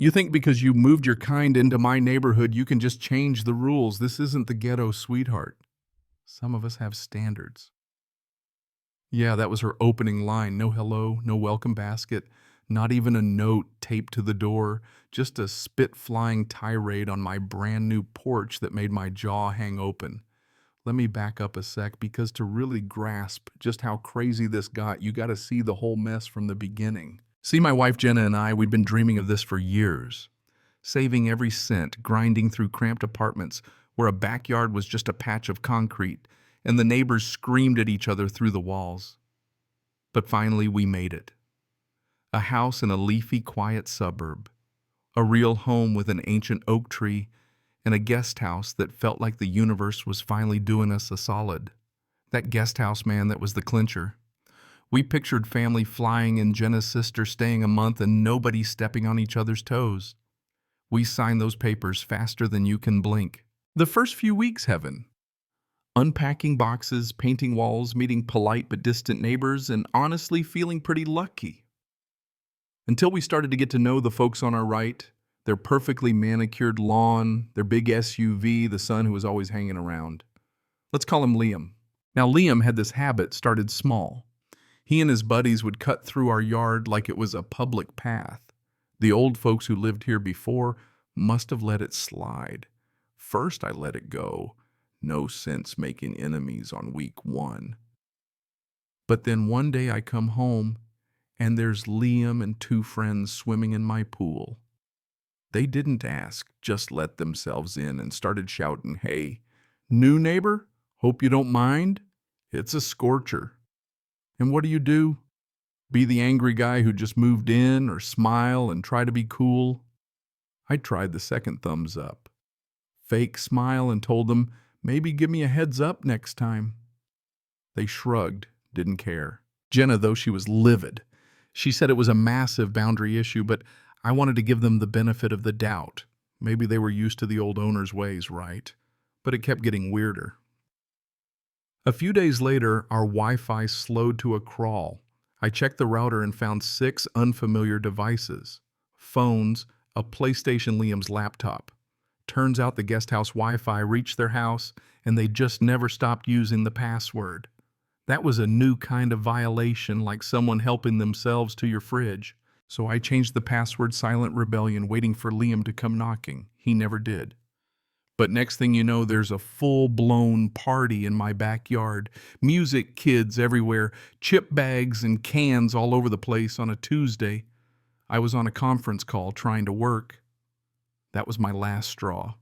You think because you moved your kind into my neighborhood, you can just change the rules. This isn't the ghetto, sweetheart. Some of us have standards. Yeah, that was her opening line. No hello, no welcome basket, not even a note taped to the door, just a spit-flying tirade on my brand new porch that made my jaw hang open. Let me back up a sec, because to really grasp just how crazy this got, you gotta see the whole mess from the beginning. See, my wife Jenna and I, we'd been dreaming of this for years. Saving every cent, grinding through cramped apartments where a backyard was just a patch of concrete, and the neighbors screamed at each other through the walls. But finally, we made it. A house in a leafy, quiet suburb. A real home with an ancient oak tree, and a guest house that felt like the universe was finally doing us a solid. That guest house, man, that was the clincher. We pictured family flying and Jenna's sister staying a month and nobody stepping on each other's toes. We signed those papers faster than you can blink. The first few weeks, heaven. Unpacking boxes, painting walls, meeting polite but distant neighbors, and honestly feeling pretty lucky. Until we started to get to know the folks on our right, their perfectly manicured lawn, their big SUV, the son who was always hanging around. Let's call him Liam. Now, Liam had this habit, started small. He and his buddies would cut through our yard like it was a public path. The old folks who lived here before must have let it slide. First, I let it go. No sense making enemies on week 1. But then one day I come home, and there's Liam and 2 friends swimming in my pool. They didn't ask, just let themselves in and started shouting, "Hey, new neighbor? Hope you don't mind? It's a scorcher." And what do? Be the angry guy who just moved in, or smile and try to be cool? I tried the second thumbs up. Fake smile and told them, maybe give me a heads up next time. They shrugged, didn't care. Jenna, though, she was livid. She said it was a massive boundary issue, but I wanted to give them the benefit of the doubt. Maybe they were used to the old owner's ways, right? But it kept getting weirder. A few days later, our Wi-Fi slowed to a crawl. I checked the router and found 6 unfamiliar devices. Phones, a PlayStation, Liam's laptop. Turns out the guest house Wi-Fi reached their house, and they just never stopped using the password. That was a new kind of violation, like someone helping themselves to your fridge. So I changed the password Silent Rebellion, waiting for Liam to come knocking. He never did. But next thing you know, there's a full-blown party in my backyard. Music, kids everywhere, chip bags and cans all over the place on a Tuesday. I was on a conference call trying to work. That was my last straw.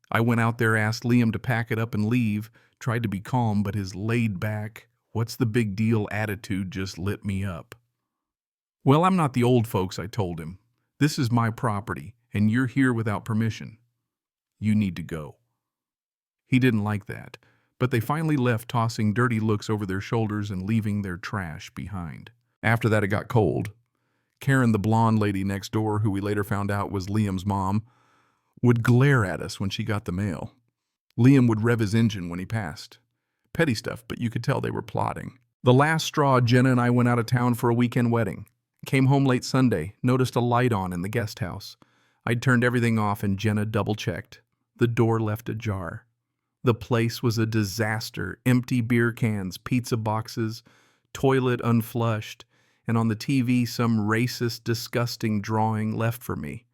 I went out there, asked Liam to pack it up and leave, tried to be calm, but his laid-back, what's the big deal attitude just lit me up. Well, I'm not the old folks, I told him. This is my property, and you're here without permission. You need to go. He didn't like that, but they finally left, tossing dirty looks over their shoulders and leaving their trash behind. After that, it got cold. Karen, the blonde lady next door, who we later found out was Liam's mom, would glare at us when she got the mail. Liam would rev his engine when he passed. Petty stuff, but you could tell they were plotting. The last straw, Jenna and I went out of town for a weekend wedding. Came home late Sunday, noticed a light on in the guest house. I'd turned everything off and Jenna double-checked. The door left ajar. The place was a disaster. Empty beer cans, pizza boxes, toilet unflushed, and on the TV some racist, disgusting drawing left for me.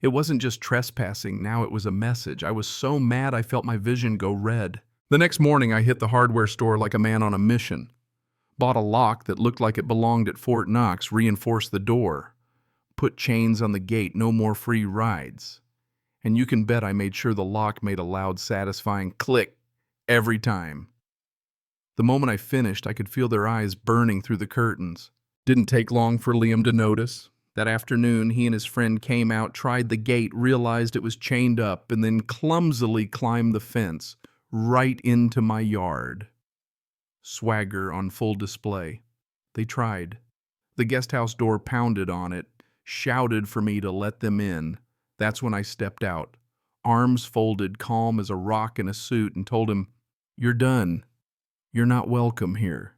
It wasn't just trespassing, now it was a message. I was so mad I felt my vision go red. The next morning I hit the hardware store like a man on a mission. Bought a lock that looked like it belonged at Fort Knox, reinforced the door. Put chains on the gate, no more free rides. And you can bet I made sure the lock made a loud, satisfying click every time. The moment I finished, I could feel their eyes burning through the curtains. Didn't take long for Liam to notice. That afternoon, he and his friend came out, tried the gate, realized it was chained up, and then clumsily climbed the fence right into my yard. Swagger on full display. They tried. The guest house door pounded on it, shouted for me to let them in. That's when I stepped out, arms folded, calm as a rock in a suit, and told him, "You're done. You're not welcome here.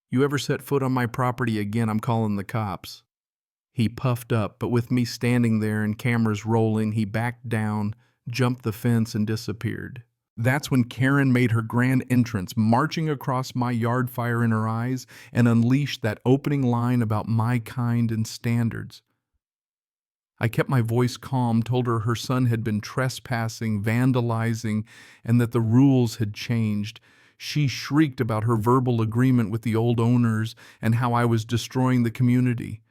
You ever set foot on my property again, I'm calling the cops." He puffed up, but with me standing there and cameras rolling, he backed down, jumped the fence, and disappeared. That's when Karen made her grand entrance, marching across my yard, fire in her eyes, and unleashed that opening line about my kind and standards. I kept my voice calm, told her son had been trespassing, vandalizing, and that the rules had changed. She shrieked about her verbal agreement with the old owners and how I was destroying the community.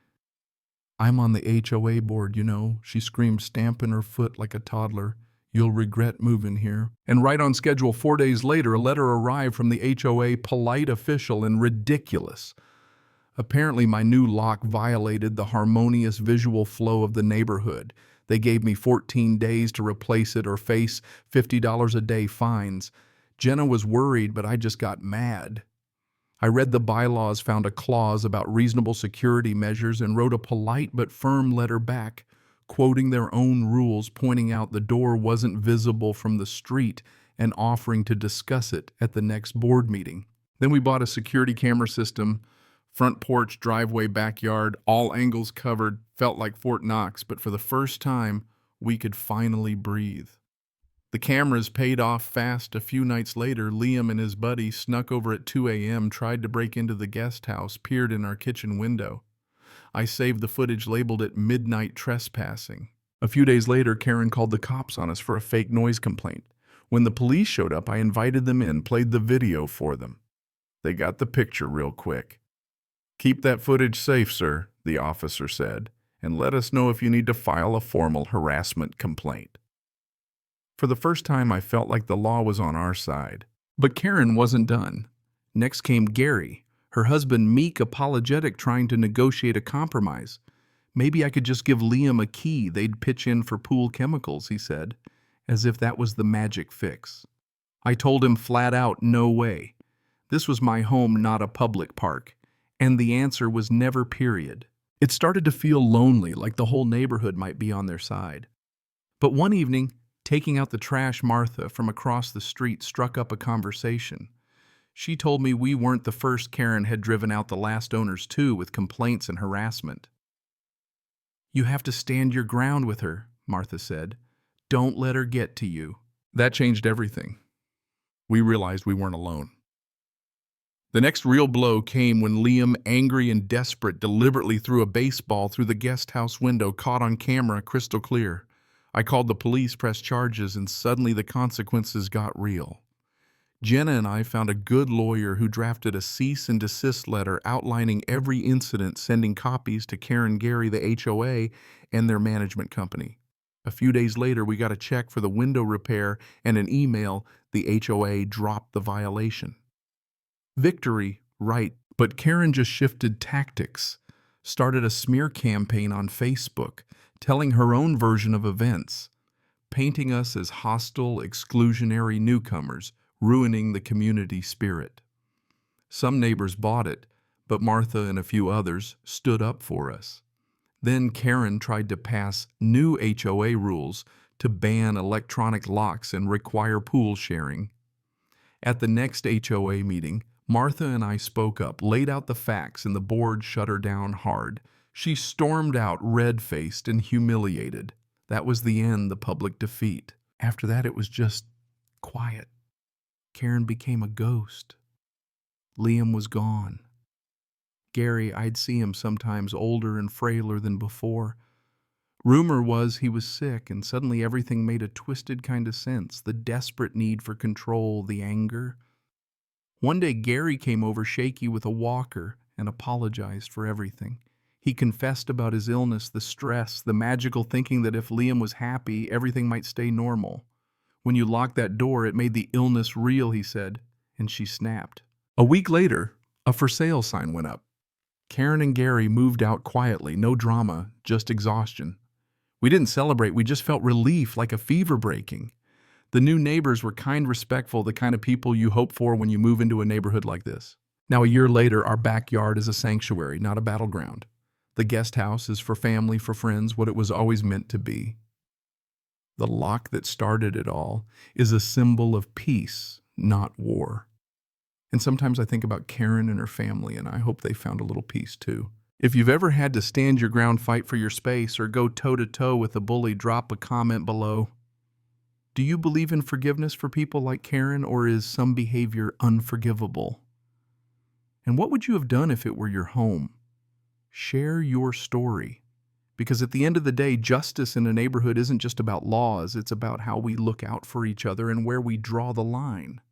"I'm on the HOA board, you know," she screamed, stamping her foot like a toddler. "You'll regret moving here." And right on schedule, 4 days later, a letter arrived from the HOA, polite, official, and ridiculous. Apparently, my new lock violated the harmonious visual flow of the neighborhood. They gave me 14 days to replace it or face $50 a day fines. Jenna was worried, but I just got mad. I read the bylaws, found a clause about reasonable security measures, and wrote a polite but firm letter back, quoting their own rules, pointing out the door wasn't visible from the street, and offering to discuss it at the next board meeting. Then we bought a security camera system. Front porch, driveway, backyard, all angles covered, felt like Fort Knox, but for the first time, we could finally breathe. The cameras paid off fast. A few nights later, Liam and his buddy snuck over at 2 a.m., tried to break into the guest house, peered in our kitchen window. I saved the footage, labeled it midnight trespassing. A few days later, Karen called the cops on us for a fake noise complaint. When the police showed up, I invited them in, played the video for them. They got the picture real quick. "Keep that footage safe, sir," the officer said, "and let us know if you need to file a formal harassment complaint." For the first time, I felt like the law was on our side. But Karen wasn't done. Next came Gary, her husband meek, apologetic, trying to negotiate a compromise. "Maybe I could just give Liam a key. They'd pitch in for pool chemicals," he said, as if that was the magic fix. I told him flat out, no way. This was my home, not a public park. And the answer was never, period. It started to feel lonely, like the whole neighborhood might be on their side. But one evening, taking out the trash, Martha from across the street struck up a conversation. She told me we weren't the first Karen had driven out the last owners too, with complaints and harassment. "You have to stand your ground with her," Martha said. "Don't let her get to you." That changed everything. We realized we weren't alone. The next real blow came when Liam, angry and desperate, deliberately threw a baseball through the guest house window, caught on camera, crystal clear. I called the police, pressed charges, and suddenly the consequences got real. Jenna and I found a good lawyer who drafted a cease and desist letter outlining every incident, sending copies to Karen, Gary, the HOA, and their management company. A few days later, we got a check for the window repair and an email. The HOA dropped the violation. Victory, right, but Karen just shifted tactics, started a smear campaign on Facebook, telling her own version of events, painting us as hostile, exclusionary newcomers, ruining the community spirit. Some neighbors bought it, but Martha and a few others stood up for us. Then Karen tried to pass new HOA rules to ban electronic locks and require pool sharing. At the next HOA meeting, Martha and I spoke up, laid out the facts, and the board shut her down hard. She stormed out, red-faced and humiliated. That was the end, the public defeat. After that, it was just quiet. Karen became a ghost. Liam was gone. Gary, I'd see him sometimes older and frailer than before. Rumor was he was sick, and suddenly everything made a twisted kind of sense. The desperate need for control, the anger. One day, Gary came over shaky with a walker and apologized for everything. He confessed about his illness, the stress, the magical thinking that if Liam was happy, everything might stay normal. "When you locked that door, it made the illness real," he said, and she snapped. A week later, a for sale sign went up. Karen and Gary moved out quietly, no drama, just exhaustion. We didn't celebrate, we just felt relief, like a fever breaking. The new neighbors were kind, respectful, the kind of people you hope for when you move into a neighborhood like this. Now, a year later, our backyard is a sanctuary, not a battleground. The guest house is for family, for friends, what it was always meant to be. The lock that started it all is a symbol of peace, not war. And sometimes I think about Karen and her family, and I hope they found a little peace too. If you've ever had to stand your ground, fight for your space, or go toe-to-toe with a bully, drop a comment below. Do you believe in forgiveness for people like Karen, or is some behavior unforgivable? And what would you have done if it were your home? Share your story. Because at the end of the day, justice in a neighborhood isn't just about laws, it's about how we look out for each other and where we draw the line.